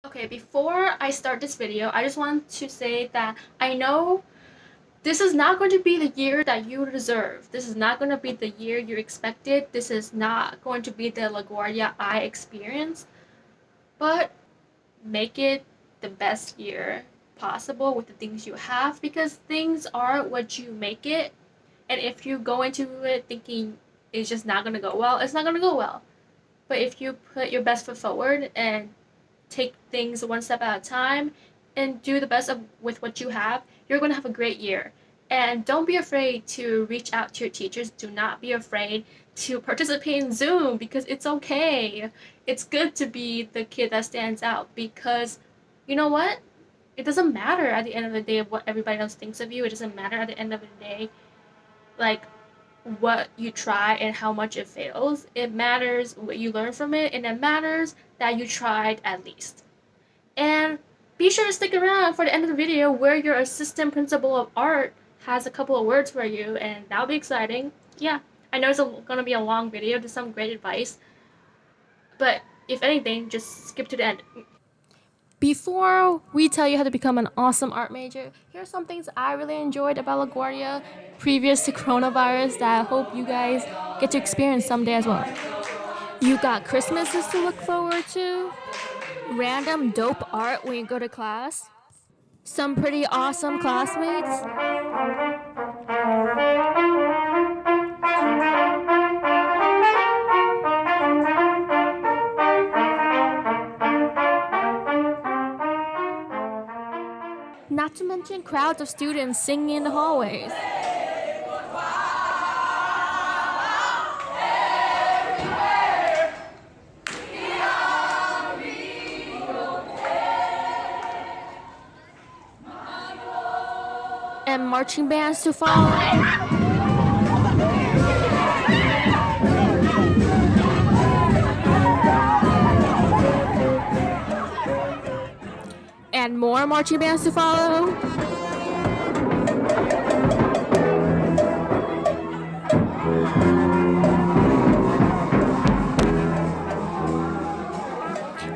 Okay, before I start this video, I just want to say that I know this is not going to be the year that you deserve. This is not going to be the year you expected. This is not going to be the LaGuardia I experience, but make it the best year possible with the things you have because things are what you make it. And if you go into it thinking it's just not going to go well, it's not going to go well. But if you put your best foot forward and take things one step at a time and do the best with what you have, you're going to have a great year. And don't be afraid to reach out to your teachers. Do not be afraid to participate in Zoom because it's okay. It's good to be the kid that stands out because you know what? It doesn't matter at the end of the day of what everybody else thinks of you. It doesn't matter at the end of the day, like what you try and how much it fails. It matters what you learn from it, and it matters that you tried at least. And be sure to stick around for the end of the video where your assistant principal of art has a couple of words for you, and that'll be exciting. Yeah, I know it's gonna be a long video. There's some great advice, but if anything, just skip to the end. Before we tell you how to become an awesome art major, here's some things I really enjoyed about LaGuardia previous to coronavirus that I hope you guys get to experience someday as well. You got Christmases to look forward to, random dope art when you go to class, some pretty awesome classmates, not to mention crowds of students singing in the hallways. And marching bands to follow. And more marching bands to follow.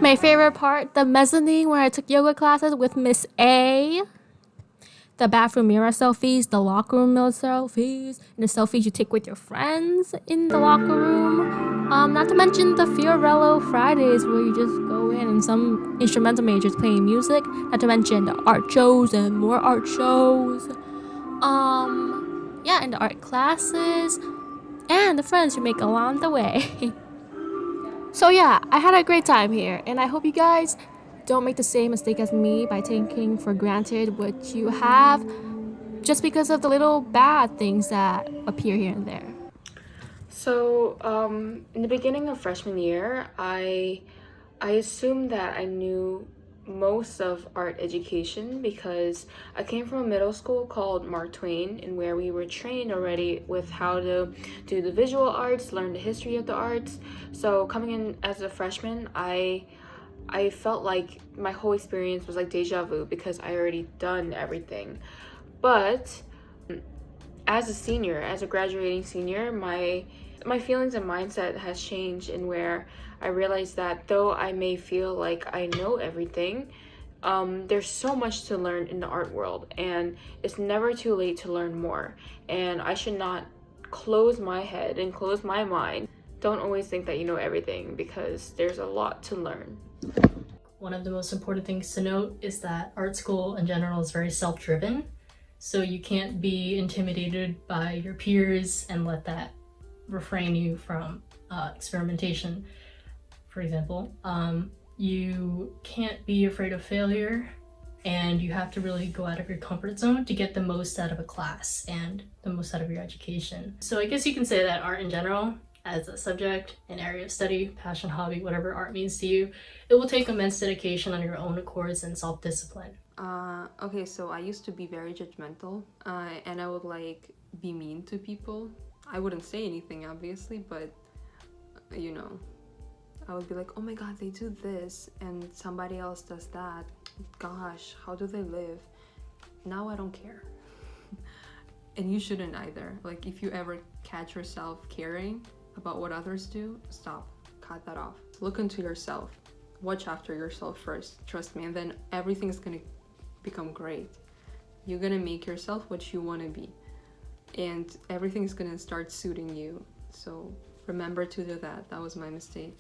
My favorite part, the mezzanine where I took yoga classes with Miss A. The bathroom mirror selfies, the locker room mirror selfies, and the selfies you take with your friends in the locker room. Not to mention the Fiorello Fridays where you just go in and some instrumental majors playing music. Not to mention the art shows and more art shows. Yeah, and the art classes and the friends you make along the way. So yeah, I had a great time here, and I hope you guys don't make the same mistake as me by taking for granted what you have just because of the little bad things that appear here and there. So, in the beginning of freshman year, I assumed that I knew most of art education because I came from a middle school called Mark Twain, and where we were trained already with how to do the visual arts, learn the history of the arts. So coming in as a freshman, I felt like my whole experience was like deja vu because I already done everything. But as a senior, as a graduating senior, my feelings and mindset has changed in where I realized that though I may feel like I know everything, there's so much to learn in the art world, and it's never too late to learn more. And I should not close my head and close my mind. Don't always think that you know everything because there's a lot to learn. One of the most important things to note is that art school in general is very self-driven. So you can't be intimidated by your peers and let that refrain you from experimentation. For example, you can't be afraid of failure, and you have to really go out of your comfort zone to get the most out of a class and the most out of your education. So I guess you can say that art in general, as a subject, an area of study, passion, hobby, whatever art means to you, it will take immense dedication on your own accords and self-discipline. Okay, so I used to be very judgmental, and I would like be mean to people. I wouldn't say anything, obviously, but you know, I would be like, oh my god, they do this and somebody else does that. Gosh, how do they live? Now I don't care. And you shouldn't either. Like, if you ever catch yourself caring about what others do, stop. Cut that off. Look into yourself. watch after yourself first, trust me, and then everything's gonna become great. You're gonna make yourself what you want to be, and everything's gonna start suiting you. So remember to do that. That was my mistake.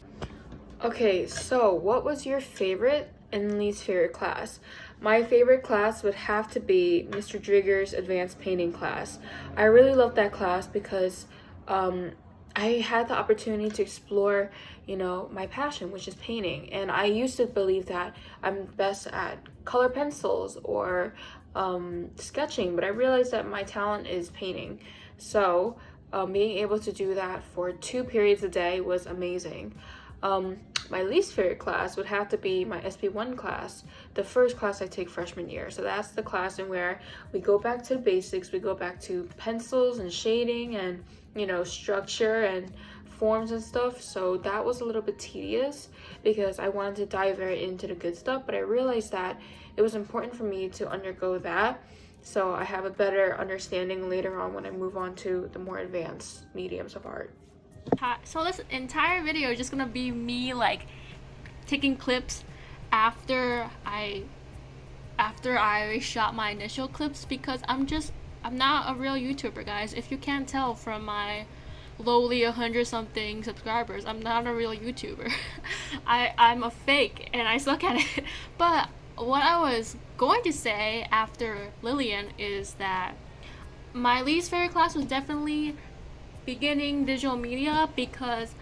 Okay, so what was your favorite and least favorite class? My favorite class would have to be Mr. Drigger's advanced painting class. I really loved that class because I had the opportunity to explore, my passion, which is painting. And I used to believe that I'm best at color pencils or sketching, but I realized that my talent is painting. So being able to do that for 2 periods a day was amazing. My least favorite class would have to be my SP1 class, the first class I take freshman year. So that's the class in where we go back to the basics, we go back to pencils and shading and, structure and forms and stuff. So that was a little bit tedious because I wanted to dive right into the good stuff, but I realized that it was important for me to undergo that so I have a better understanding later on when I move on to the more advanced mediums of art. So this entire video is just gonna be me like taking clips after I shot my initial clips, because I'm not a real YouTuber, guys. If you can't tell from my lowly 100 something subscribers, I'm not a real YouTuber. I'm a fake and I suck at it. But what I was going to say after LILLIAN is that my least favorite class was definitely beginning digital media, because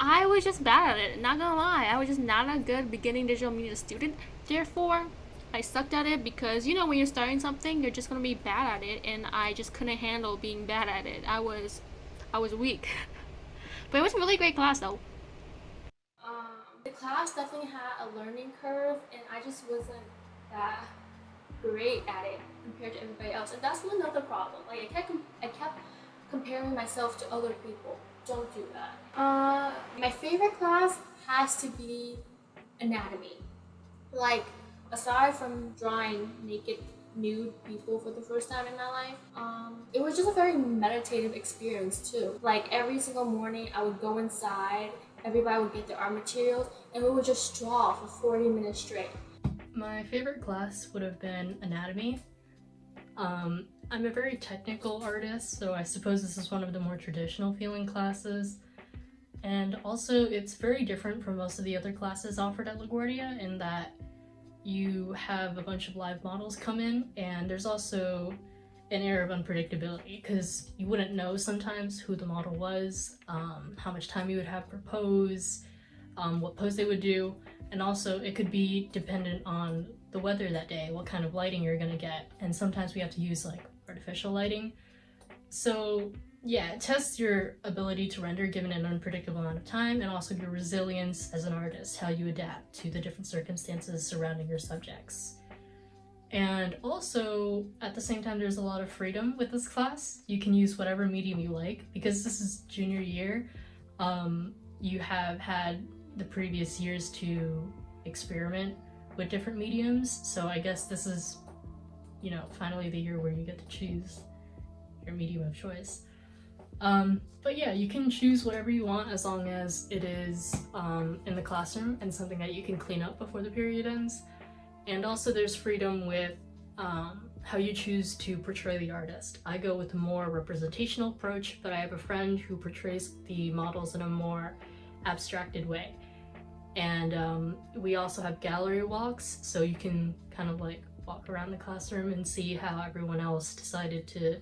I was just bad at it. Not gonna lie, I was just not a good beginning digital media student. Therefore, I sucked at it because when you're starting something, you're just gonna be bad at it, and I just couldn't handle being bad at it. I was weak. But it was a really great class though. The class definitely had a learning curve, and I just wasn't that great at it compared to everybody else, and that's another problem. Like I kept comparing myself to other people. Don't do that. My favorite class has to be anatomy. Like, aside from drawing naked nude people for the first time in my life, it was just a very meditative experience too. Like, every single morning I would go inside, everybody would get their art materials, and we would just draw for 40 minutes straight. My favorite class would have been anatomy. I'm a very technical artist, so I suppose this is one of the more traditional feeling classes. And also, it's very different from most of the other classes offered at LaGuardia in that you have a bunch of live models come in, and there's also an air of unpredictability because you wouldn't know sometimes who the model was, how much time you would have per pose, what pose they would do, and also it could be dependent on the weather that day, what kind of lighting you're gonna get, and sometimes we have to use like artificial lighting. So yeah, it tests your ability to render given an unpredictable amount of time, and also your resilience as an artist, how you adapt to the different circumstances surrounding your subjects. And also, at the same time, there's a lot of freedom with this class. You can use whatever medium you like. Because this is junior year, you have had the previous years to experiment with different mediums. So I guess this is, finally the year where you get to choose your medium of choice. But yeah, you can choose whatever you want as long as it is in the classroom and something that you can clean up before the period ends. And also there's freedom with how you choose to portray the artist. I go with a more representational approach, but I have a friend who portrays the models in a more abstracted way. And we also have gallery walks, so you can kind of like walk around the classroom and see how everyone else decided to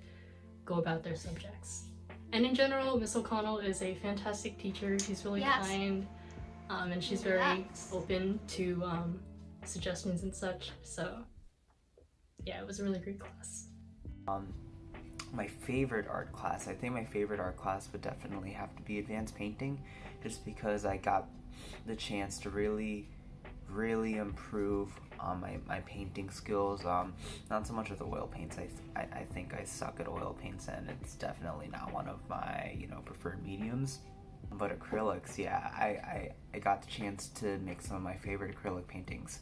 go about their subjects. And in general, Miss O'Connell is a fantastic teacher. She's really kind, and she's very open to suggestions and such. So yeah, it was a really great class. My favorite art class, I think my favorite art class would definitely have to be advanced painting, just because I got the chance to really improve my painting skills. Not so much with oil paints. I think I suck at oil paints, and it's definitely not one of my preferred mediums. But acrylics, yeah, I got the chance to make some of my favorite acrylic paintings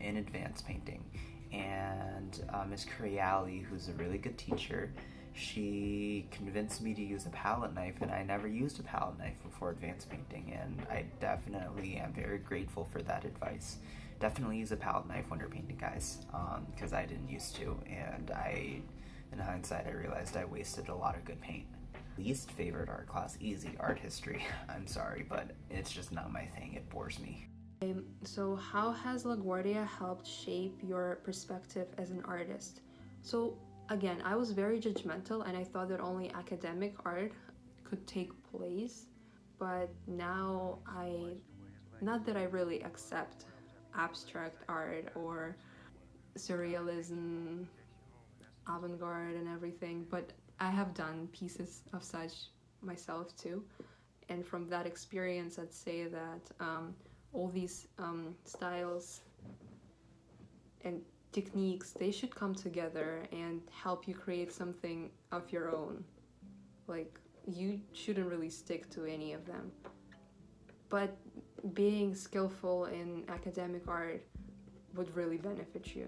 in advanced painting. And Miss Creali, who's a really good teacher, she convinced me to use a palette knife, and I never used a palette knife before advanced painting, and I definitely am very grateful for that advice. Definitely use a palette knife when you're painting, guys, because I didn't used to, and in hindsight, I realized I wasted a lot of good paint. Least favorite art class, easy, art history. I'm sorry, but it's just not my thing. It bores me. So how has LaGuardia helped shape your perspective as an artist? So again, I was very judgmental and I thought that only academic art could take place, but now not that I really accept abstract art or surrealism, avant-garde and everything, but I have done pieces of such myself too. And from that experience, I'd say that all these styles and techniques, they should come together and help you create something of your own. Like, you shouldn't really stick to any of them. But being skillful in academic art would really benefit you,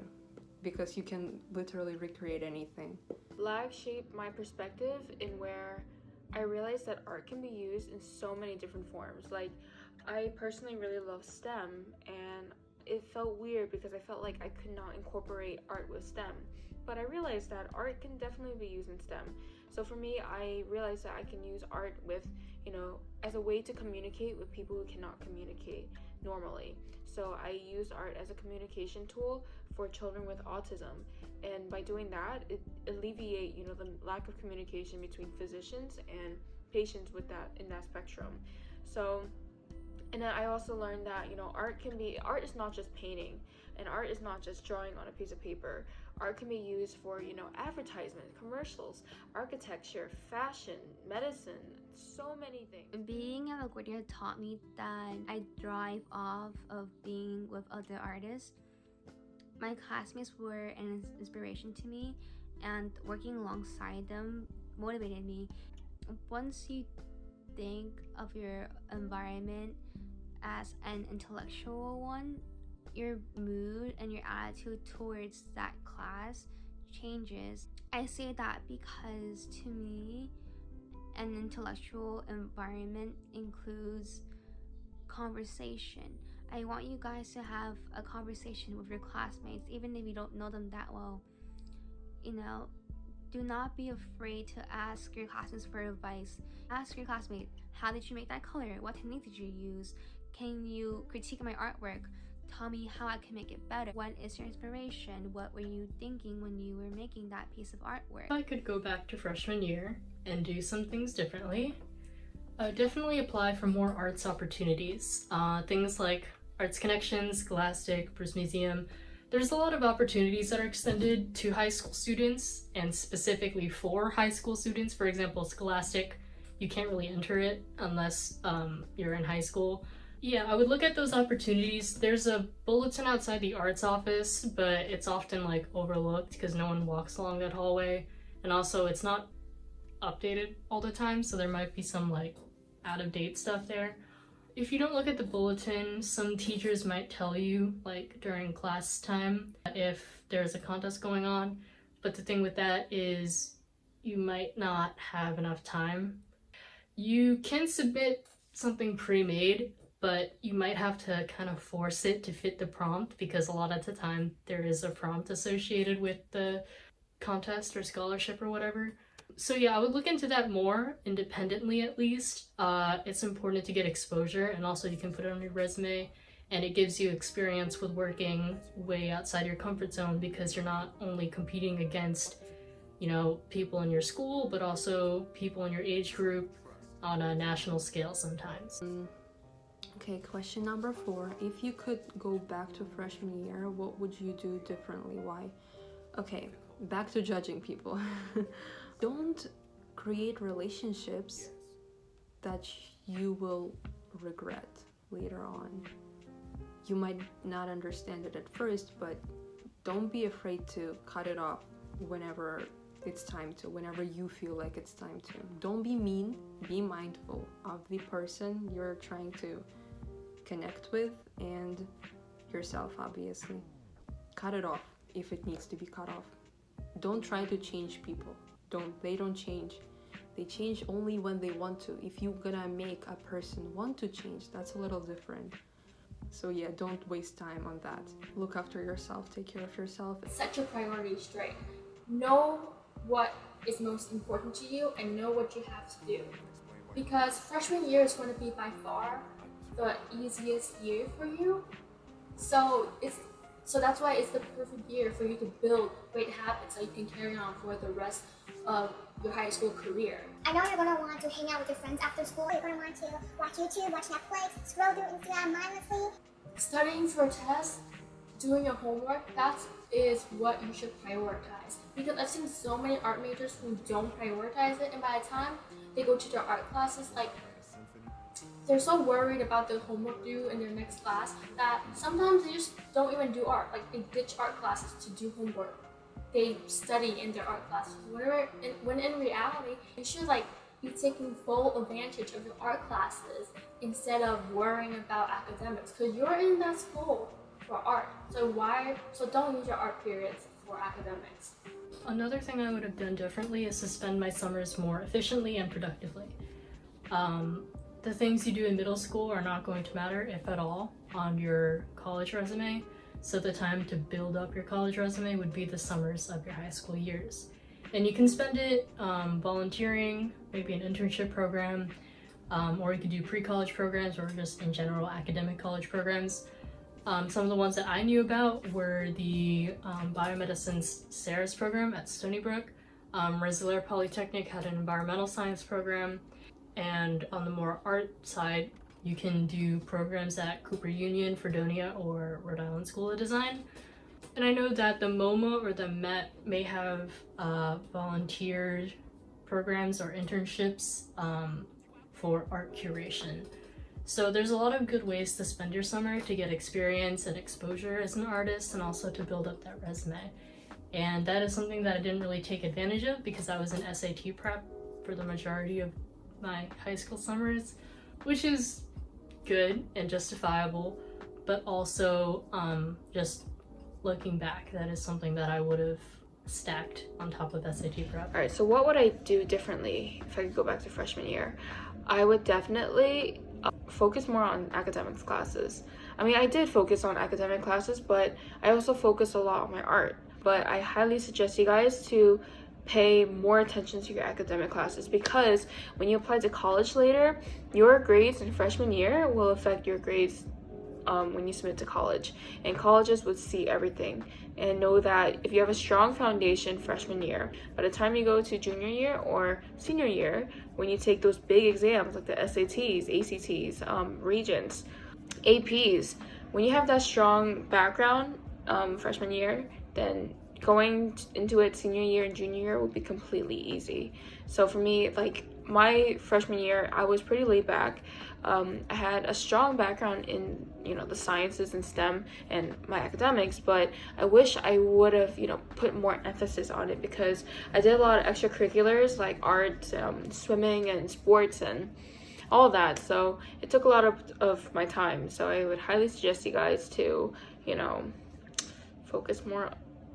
because you can literally recreate anything. Lag shaped my perspective in where I realized that art can be used in so many different forms. Like, I personally really love STEM, and it felt weird because I felt like I could not incorporate art with STEM. But I realized that art can definitely be used in STEM. So for me, I realized that I can use art with, as a way to communicate with people who cannot communicate normally. So I used art as a communication tool for children with autism. And by doing that, it alleviate, the lack of communication between physicians and patients with that in that spectrum. So, and then I also learned that, art is not just painting, and art is not just drawing on a piece of paper. Art can be used for, advertisement, commercials, architecture, fashion, medicine, so many things. Being at LaGuardia taught me that I thrive off of being with other artists. My classmates were an inspiration to me, and working alongside them motivated me. Once you think of your environment as an intellectual one, your mood and your attitude towards that class changes. I say that because to me, an intellectual environment includes conversation. I want you guys to have a conversation with your classmates, even if you don't know them that well. Do not be afraid to ask your classmates for advice. Ask your classmate, how did you make that color? What technique did you use? Can you critique my artwork? Tell me how I can make it better. What is your inspiration? What were you thinking when you were making that piece of artwork? If I could go back to freshman year and do some things differently, definitely apply for more arts opportunities. Things like Arts Connections, Scholastic, Bruce Museum. There's a lot of opportunities that are extended to high school students, and specifically for high school students. For example, Scholastic, you can't really enter it unless you're in high school. Yeah, I would look at those opportunities. There's a bulletin outside the arts office, but it's often overlooked because no one walks along that hallway. And also it's not updated all the time, so there might be some out of date stuff there. If you don't look at the bulletin, some teachers might tell you during class time if there's a contest going on. But the thing with that is you might not have enough time. You can submit something pre-made, but you might have to kind of force it to fit the prompt, because a lot of the time there is a prompt associated with the contest or scholarship or whatever. So yeah, I would look into that more independently at least. It's important to get exposure, and also you can put it on your resume, and it gives you experience with working way outside your comfort zone, because you're not only competing against, people in your school, but also people in your age group on a national scale sometimes. Okay, question number 4. If you could go back to freshman year, what would you do differently? Why? Okay, back to judging people. Don't create relationships that you will regret later on. You might not understand it at first, but don't be afraid to cut it off whenever it's time to, whenever you feel like it's time to. Don't be mean, be mindful of the person you're trying to connect with and yourself, obviously. Cut it off if it needs to be cut off. Don't try to change people. They don't change. They change only when they want to. If you're gonna make a person want to change, that's a little different. So yeah, don't waste time on that. Look after yourself, take care of yourself. Set your priorities straight. Know what is most important to you and know what you have to do. Because freshman year is going to be by far the easiest year for you. So that's why it's the perfect year for you to build great habits that you can carry on for the rest of your high school career. I know you're going to want to hang out with your friends after school. You're going to want to watch YouTube, watch Netflix, scroll through Instagram mindlessly. Studying for tests, doing your homework, that is what you should prioritize. Because I've seen so many art majors who don't prioritize it, and by the time they go to their art classes, like, they're so worried about the homework due in their next class that sometimes they just don't even do art. Like, they ditch art classes to do homework. They study in their art classes. When in reality, you should be taking full advantage of your art classes instead of worrying about academics, because you're in that school for art. So don't use your art periods for academics. Another thing I would have done differently is to spend my summers more efficiently and productively. The things you do in middle school are not going to matter, if at all, on your college resume. So the time to build up your college resume would be the summers of your high school years. And you can spend it volunteering, maybe an internship program, or you could do pre-college programs or just in general academic college programs. Some of the ones that I knew about were the biomedicine's SARS program at Stony Brook. Rensselaer Polytechnic had an environmental science program. And on the more art side, you can do programs at Cooper Union, Fredonia, or Rhode Island School of Design. And I know that the MoMA or the Met may have volunteer programs or internships for art curation. So there's a lot of good ways to spend your summer to get experience and exposure as an artist, and also to build up that resume. And that is something that I didn't really take advantage of because I was in SAT prep for the majority of my high school summers, which is good and justifiable, but also just looking back, that is something that I would have stacked on top of SAT prep. Alright, so what would I do differently if I could go back to freshman year? I would definitely focus more on academics classes. I mean, I did focus on academic classes, but I also focused a lot on my art. But I highly suggest you guys to pay more attention to your academic classes, because when you apply to college later, your grades in freshman year will affect your grades when you submit to college, and colleges would see everything. And know that if you have a strong foundation freshman year, by the time you go to junior year or senior year, when you take those big exams like the SATs, ACTs, Regents, APs, when you have that strong background freshman year, then going into it senior year and junior year would be completely easy. So for me, like, my freshman year, I was pretty laid back. I had a strong background in, the sciences and STEM and my academics, but I wish I would have, put more emphasis on it, because I did a lot of extracurriculars like art, swimming and sports and all that. So it took a lot of my time. So I would highly suggest you guys to, focus more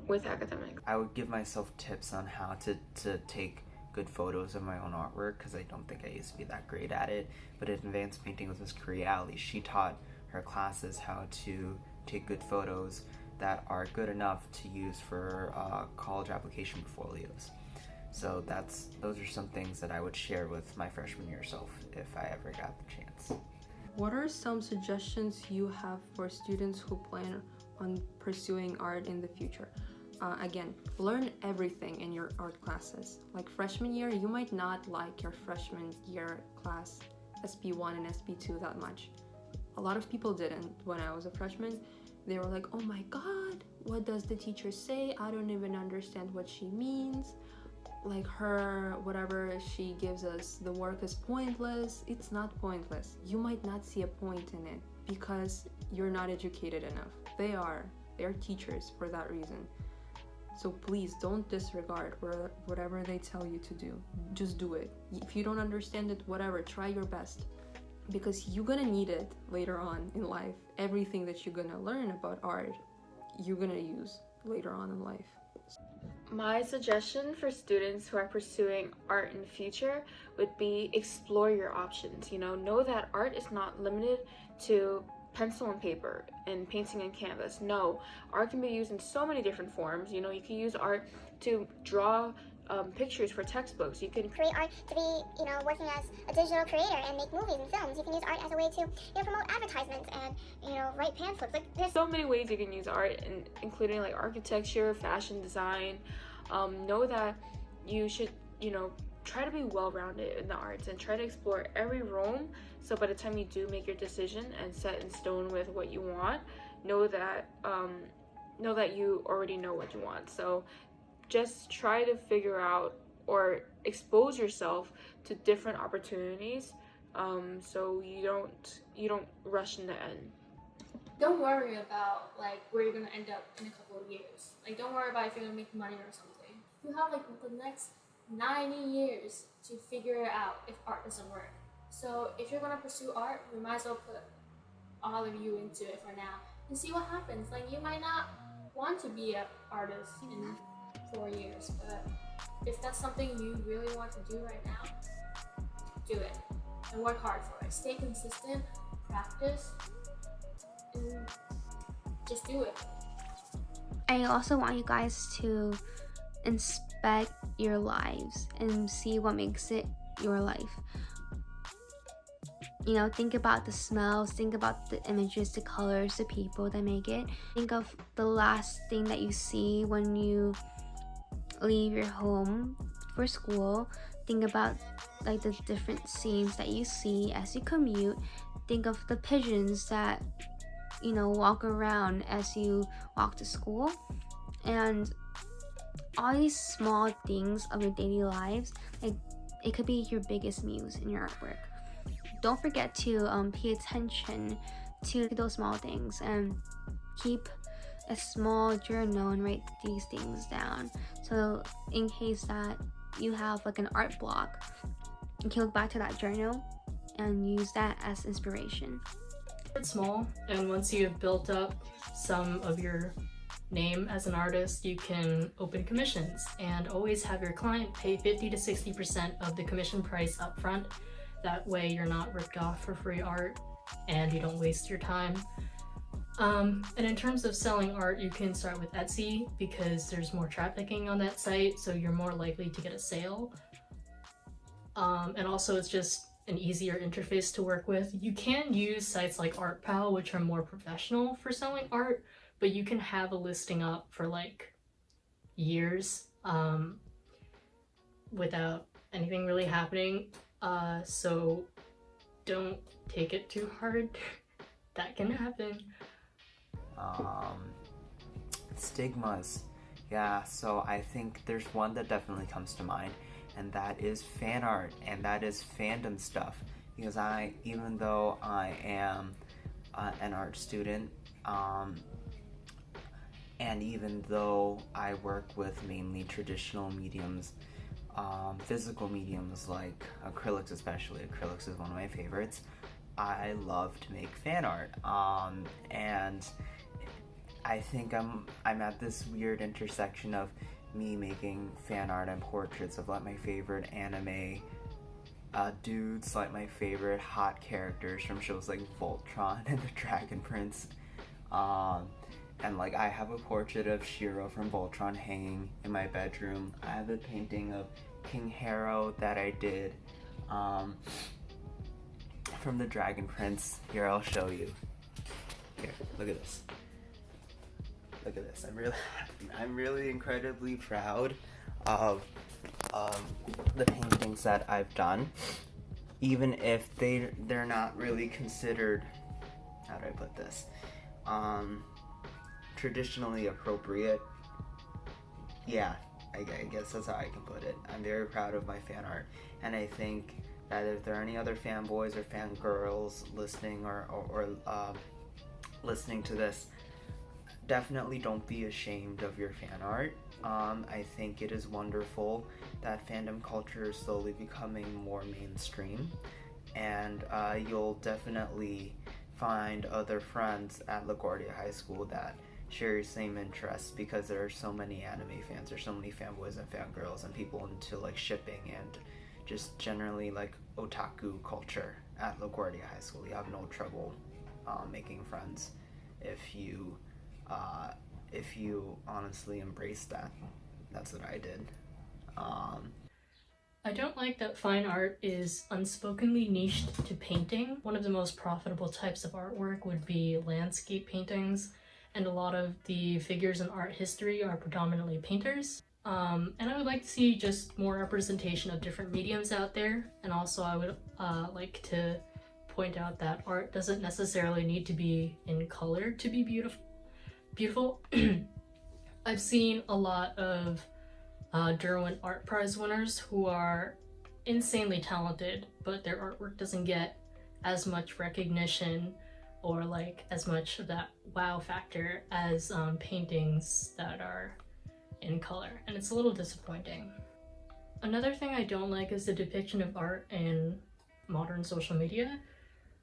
with academics. I would give myself tips on how to take good photos of my own artwork, because I don't think I used to be that great at it. But in advanced painting with Miss Koreali, she taught her classes how to take good photos that are good enough to use for college application portfolios. So those are some things that I would share with my freshman year self if I ever got the chance. What are some suggestions you have for students who plan on pursuing art in the future? Again, learn everything in your art classes. Like freshman year, you might not like your freshman year class SP1 and SP2 that much. A lot of people didn't when I was a freshman. They were like, oh my god, what does the teacher say? I don't even understand what she means. Like whatever she gives us, the work is pointless. It's not pointless. You might not see a point in it because you're not educated enough. They're teachers for that reason. So please don't disregard whatever they tell you to do. Just do it. If you don't understand it, whatever, try your best, because you're gonna need it later on in life. Everything that you're gonna learn about art, you're gonna use later on in life. My suggestion for students who are pursuing art in the future would be explore your options. Know that art is not limited to pencil and paper and painting on canvas. No, art can be used in so many different forms. You can use art to draw pictures for textbooks. You can create art to be, working as a digital creator and make movies and films. You can use art as a way to, promote advertisements and, write pamphlets. Like, there's so many ways you can use art, and including like architecture, fashion design. Know that you should, try to be well-rounded in the arts and try to explore every realm. So by the time you do make your decision and set in stone with what you want, know that you already know what you want. So just try to figure out or expose yourself to different opportunities, so you don't rush in the end. Don't worry about like where you're gonna end up in a couple of years. Like, don't worry about if you're gonna make money or something. You have like the next 90 years to figure out if art doesn't work. So if you're gonna pursue art, we might as well put all of you into it for now and see what happens. Like, you might not want to be an artist in 4 years, but if that's something you really want to do right now, do it and work hard for it. Stay consistent, practice, and just do it. I also want you guys to inspect your lives and see what makes it your life. Think about the smells, think about the images, the colors, the people that make it. Think of the last thing that you see when you leave your home for school. Think about like the different scenes that you see as you commute. Think of the pigeons that walk around as you walk to school, and all these small things of your daily lives. Like, it could be your biggest muse in your artwork. Don't forget to pay attention to those small things and keep a small journal and write these things down, so in case that you have like an art block, you can look back to that journal and use that as inspiration. Start small, and once you have built up some of your name as an artist, you can open commissions, and always have your client pay 50 to 60% of the commission price up front. That way you're not ripped off for free art and you don't waste your time. And in terms of selling art, you can start with Etsy because there's more trafficking on that site, so you're more likely to get a sale. And also it's just an easier interface to work with. You can use sites like ArtPal, which are more professional for selling art, but you can have a listing up for like years without anything really happening. So don't take it too hard. That can happen. Stigmas. Yeah, so I think there's one that definitely comes to mind, and that is fan art, and that is fandom stuff. Because even though I am an art student, and even though I work with mainly traditional mediums, physical mediums like acrylics, especially acrylics is one of my favorites, I love to make fan art, and I think I'm at this weird intersection of me making fan art and portraits of like my favorite anime dudes, like my favorite hot characters from shows like Voltron and the Dragon Prince, and like I have a portrait of Shiro from Voltron hanging in my bedroom. I have a painting of King Harrow that I did from the Dragon Prince. Here, I'll show you. Here, look at this. Look at this. I'm really incredibly proud of the paintings that I've done, even if they're not really considered, how do I put this, traditionally appropriate. Yeah, I guess that's how I can put it. I'm very proud of my fan art, and I think that if there are any other fanboys or fangirls listening or listening to this, definitely don't be ashamed of your fan art. I think it is wonderful that fandom culture is slowly becoming more mainstream, and you'll definitely find other friends at LaGuardia High School that share your same interests, because there are so many anime fans, there's so many fanboys and fangirls and people into like shipping and just generally like otaku culture at LaGuardia High School. You have no trouble making friends if you honestly embrace that. That's what I did. I don't like that fine art is unspokenly niched to painting. One of the most profitable types of artwork would be landscape paintings, and a lot of the figures in art history are predominantly painters. And I would like to see just more representation of different mediums out there. And also I would like to point out that art doesn't necessarily need to be in color to be beautiful. I've seen a lot of Derwent Art Prize winners who are insanely talented, but their artwork doesn't get as much recognition or like as much of that wow factor as paintings that are in color, and it's a little disappointing. Another thing I don't like is the depiction of art in modern social media.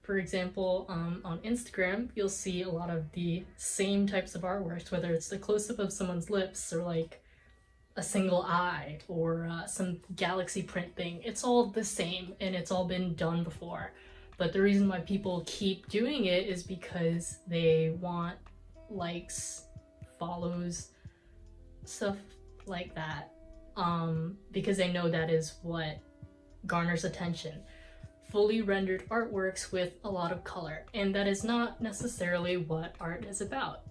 For example, on Instagram, you'll see a lot of the same types of artworks, whether it's the close-up of someone's lips or like a single eye or some galaxy print thing. It's all the same and it's all been done before. But the reason why people keep doing it is because they want likes, follows, stuff like that. Because they know that is what garners attention. Fully rendered artworks with a lot of color, and that is not necessarily what art is about.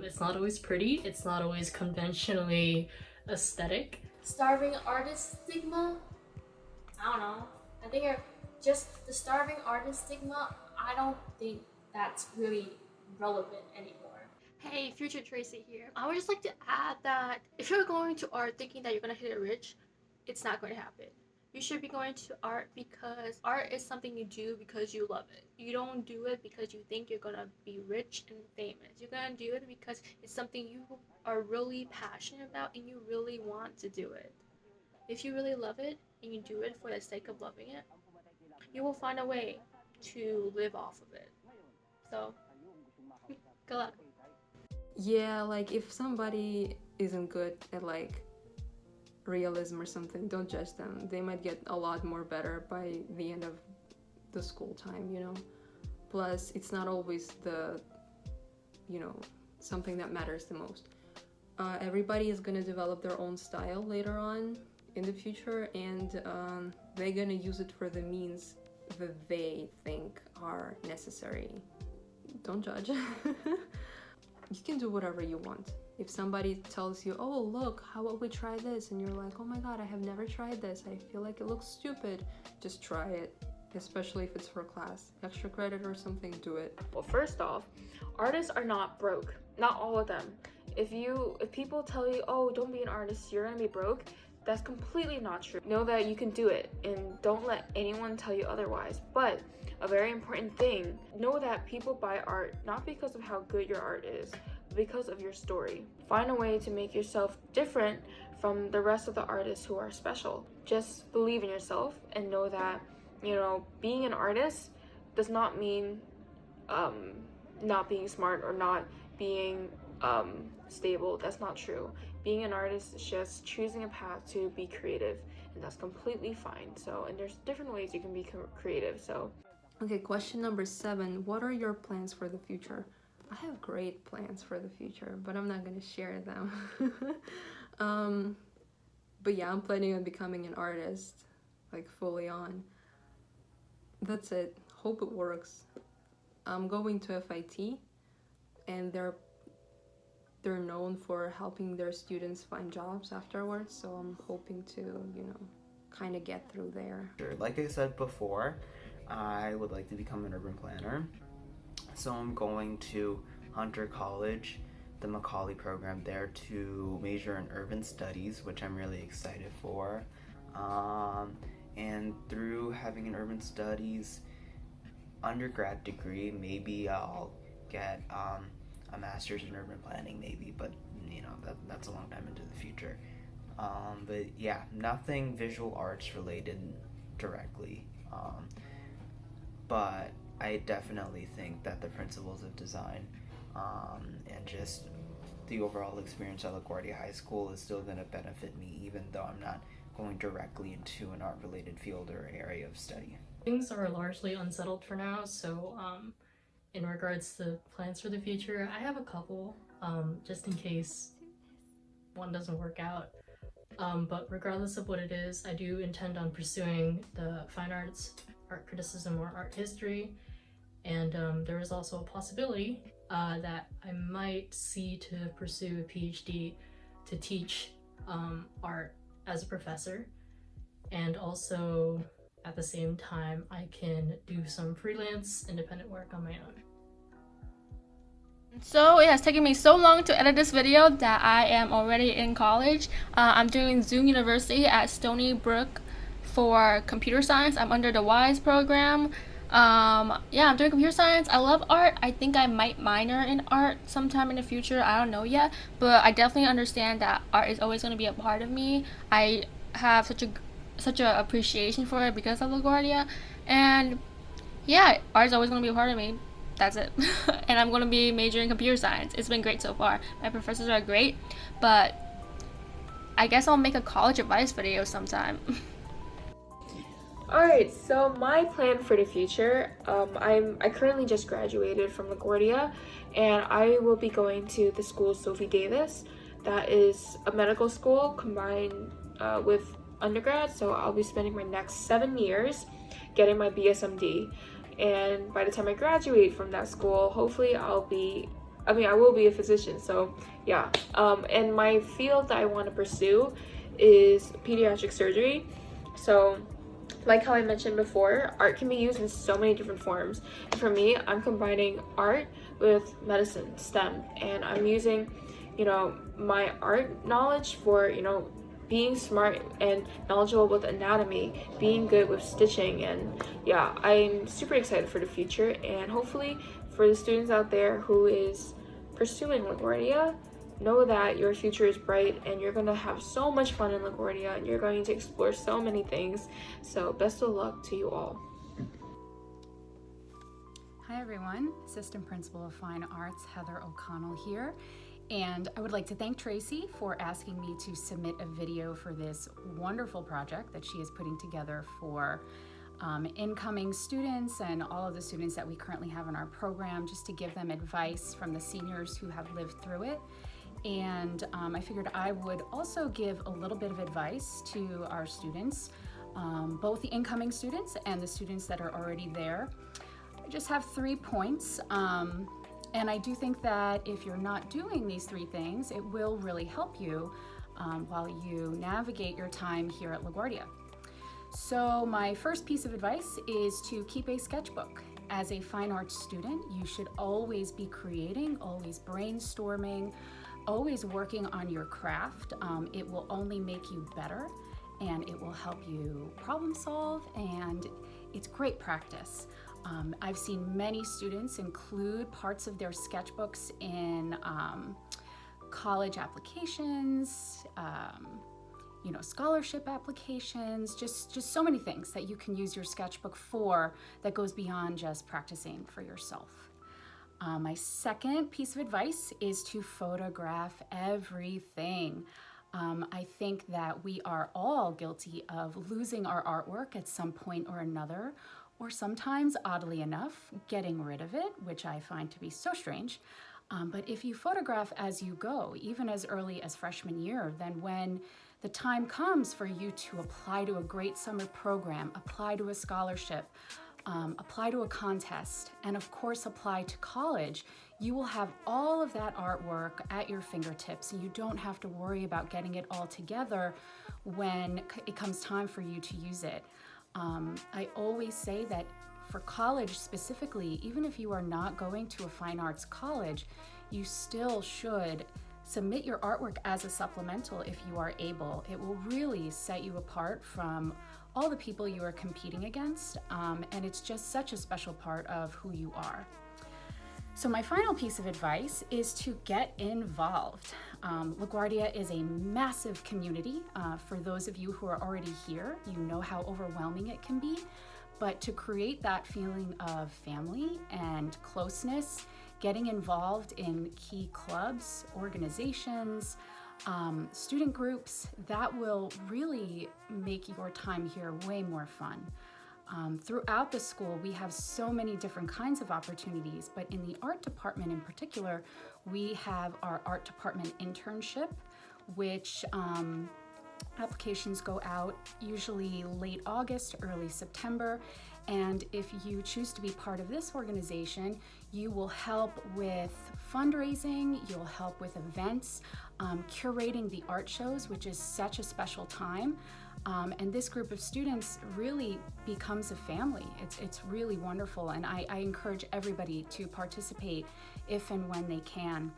It's not always pretty, it's not always conventionally aesthetic. Starving artist stigma? I don't know. I think just the starving artist stigma, I don't think that's really relevant anymore. Hey, Future Tracy here. I would just like to add that if you're going to art thinking that you're gonna hit it rich, it's not going to happen. You should be going to art because art is something you do because you love it. You don't do it because you think you're gonna be rich and famous. You're gonna do it because it's something you are really passionate about and you really want to do it. If you really love it and you do it for the sake of loving it, you will find a way to live off of it. So, good luck. Yeah, like if somebody isn't good at like realism or something, don't judge them. They might get a lot more better by the end of the school time, you know? Plus, it's not always the, you know, something that matters the most. Everybody is gonna develop their own style later on in the future, and they're gonna use it for the means that they think are necessary. Don't judge. You can do whatever you want. If somebody tells you, oh look, how about we try this, and you're like, oh my god, I have never tried this, I feel like it looks stupid, just try it. Especially if it's for class, extra credit or something, do it. Well, first off, artists are not broke. Not all of them. If people tell you, oh, don't be an artist, you're gonna be broke, that's completely not true. Know that you can do it and don't let anyone tell you otherwise. But a very important thing, know that people buy art not because of how good your art is, but because of your story. Find a way to make yourself different from the rest of the artists who are special. Just believe in yourself and know that, you know, being an artist does not mean not being smart or not being stable. That's not true. Being an artist is just choosing a path to be creative, and that's completely fine. So, and there's different ways you can be creative. So, okay, question number 7. What are your plans for the future? I have great plans for the future, but I'm not gonna share them. But yeah, I'm planning on becoming an artist, like fully on. That's it. Hope it works. I'm going to FIT, and they're known for helping their students find jobs afterwards, so I'm hoping to, you know, kind of get through there. Like I said before, I would like to become an urban planner, so I'm going to Hunter College, the Macaulay program there, to major in urban studies, which I'm really excited for. And through having an urban studies undergrad degree, maybe I'll get a master's in urban planning, maybe, but you know, that's a long time into the future. But yeah, nothing visual arts related directly, but I definitely think that the principles of design and just the overall experience at LaGuardia High School is still going to benefit me, even though I'm not going directly into an art-related field or area of study. Things are largely unsettled for now, so in regards to plans for the future, I have a couple, just in case one doesn't work out. But regardless of what it is, I do intend on pursuing the fine arts, art criticism, or art history, and there is also a possibility that I might see to pursue a PhD to teach art as a professor, and also at the same time I can do some freelance independent work on my own. So it has taken me so long to edit this video that I am already in college. I'm doing Zoom University at Stony Brook for computer science. I'm under the WISE program. Yeah, I'm doing computer science. I love art. I think I might minor in art sometime in the future. I don't know yet, but I definitely understand that art is always going to be a part of me. I have such a appreciation for it because of LaGuardia, and yeah, art is always going to be a part of me. That's it. And I'm going to be majoring in computer science. It's been great so far. My professors are great, but I guess I'll make a college advice video sometime. Alright, so my plan for the future, I currently just graduated from LaGuardia, and I will be going to the school Sophie Davis. That is a medical school combined with undergrad, so I'll be spending my next 7 years getting my BSMD. And by the time I graduate from that school, hopefully I will be a physician, so yeah. And my field that I want to pursue is pediatric surgery. So like how I mentioned before, art can be used in so many different forms. And for me, I'm combining art with medicine, STEM, and I'm using, my art knowledge for, being smart and knowledgeable with anatomy, being good with stitching, and yeah, I'm super excited for the future. And hopefully for the students out there who is pursuing LaGuardia, know that your future is bright and you're going to have so much fun in LaGuardia and you're going to explore so many things. So best of luck to you all. Hi everyone, Assistant Principal of Fine Arts Heather O'Connell here. And I would like to thank Tracy for asking me to submit a video for this wonderful project that she is putting together for incoming students and all of the students that we currently have in our program, just to give them advice from the seniors who have lived through it. And I figured I would also give a little bit of advice to our students, both the incoming students and the students that are already there. I just have 3 points. And I do think that if you're not doing these 3 things, it will really help you while you navigate your time here at LaGuardia. So my first piece of advice is to keep a sketchbook. As a fine arts student, you should always be creating, always brainstorming, always working on your craft. It will only make you better, and it will help you problem solve, and it's great practice. I've seen many students include parts of their sketchbooks in college applications, scholarship applications, just so many things that you can use your sketchbook for that goes beyond just practicing for yourself. My second piece of advice is to photograph everything. I think that we are all guilty of losing our artwork at some point or another, or sometimes, oddly enough, getting rid of it, which I find to be so strange. But if you photograph as you go, even as early as freshman year, then when the time comes for you to apply to a great summer program, apply to a scholarship, apply to a contest, and of course apply to college, you will have all of that artwork at your fingertips, and you don't have to worry about getting it all together when it comes time for you to use it. I always say that for college specifically, even if you are not going to a fine arts college, you still should submit your artwork as a supplemental if you are able. It will really set you apart from all the people you are competing against, and it's just such a special part of who you are. So my final piece of advice is to get involved. LaGuardia is a massive community. For those of you who are already here, you know how overwhelming it can be, but to create that feeling of family and closeness, getting involved in key clubs, organizations, student groups, that will really make your time here way more fun. Throughout the school, we have so many different kinds of opportunities, but in the art department in particular, we have our art department internship, which applications go out usually late August, early September. And if you choose to be part of this organization, you will help with fundraising, you'll help with events, curating the art shows, which is such a special time. And this group of students really becomes a family. It's really wonderful, and I encourage everybody to participate if and when they can.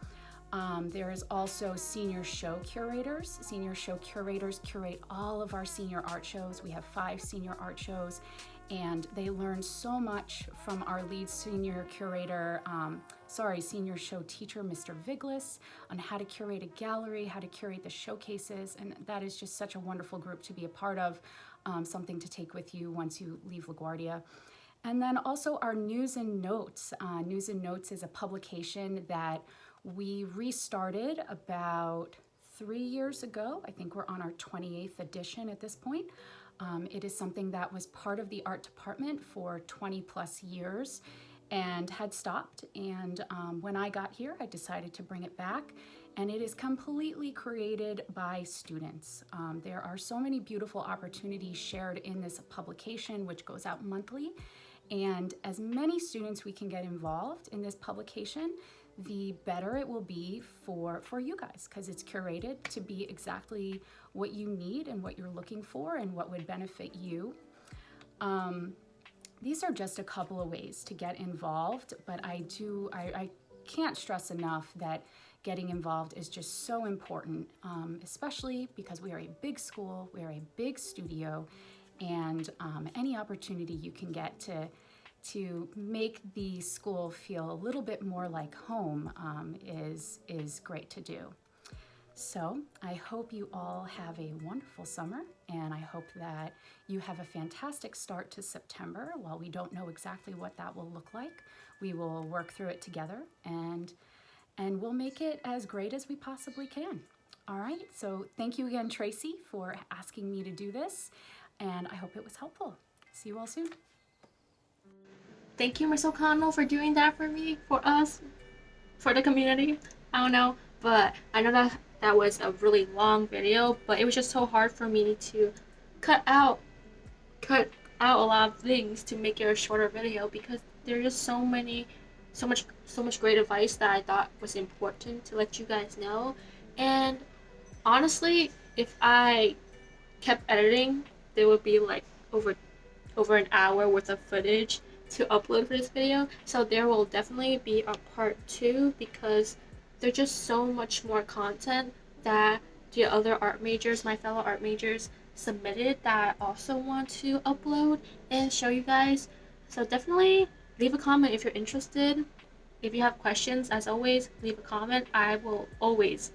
There is also senior show curators. Senior show curators curate all of our senior art shows. We have 5 senior art shows, and they learn so much from our lead senior curator, senior show teacher, Mr. Viglis, on how to curate a gallery, how to curate the showcases, and that is just such a wonderful group to be a part of, something to take with you once you leave LaGuardia. And then also our News and Notes. News and Notes is a publication that we restarted about 3 years ago. I think we're on our 28th edition at this point. It is something that was part of the art department for 20 plus years and had stopped. And when I got here, I decided to bring it back. And it is completely created by students. There are so many beautiful opportunities shared in this publication, which goes out monthly. And as many students we can get involved in this publication, the better it will be for you guys, because it's curated to be exactly what you need and what you're looking for and what would benefit you. These are just a couple of ways to get involved, but I can't stress enough that getting involved is just so important, especially because we are a big school, we are a big studio, and any opportunity you can get to make the school feel a little bit more like home is great to do. So I hope you all have a wonderful summer, and I hope that you have a fantastic start to September. While we don't know exactly what that will look like, we will work through it together, and we'll make it as great as we possibly can. All right, so thank you again, Tracy, for asking me to do this, and I hope it was helpful. See you all soon. Thank you, Ms. O'Connell, for doing that for me, for us, for the community. I don't know, but I know that was a really long video, but it was just so hard for me to cut out a lot of things to make it a shorter video, because there's just so much great advice that I thought was important to let you guys know. And honestly, if I kept editing, there would be like over an hour worth of footage to upload for this video. So there will definitely be a part 2, because there's just so much more content that the other art majors, my fellow art majors, submitted that I also want to upload and show you guys. So definitely leave a comment if you're interested. If you have questions, as always, leave a comment. I will always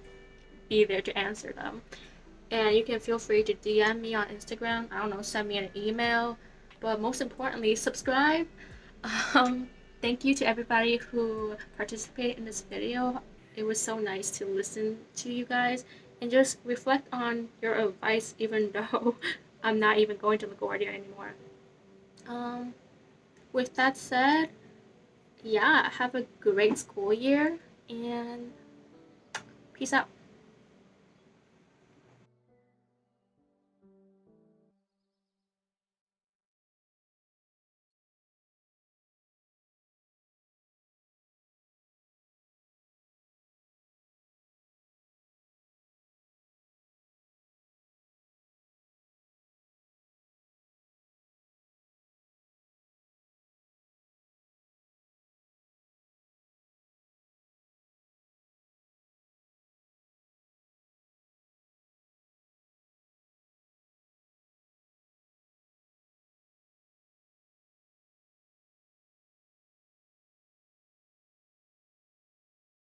be there to answer them. And you can feel free to DM me on Instagram. I don't know, send me an email. But most importantly, subscribe. Thank you to everybody who participated in this video. It was so nice to listen to you guys and just reflect on your advice, even though I'm not even going to LaGuardia anymore. With that said, yeah, have a great school year, and peace out.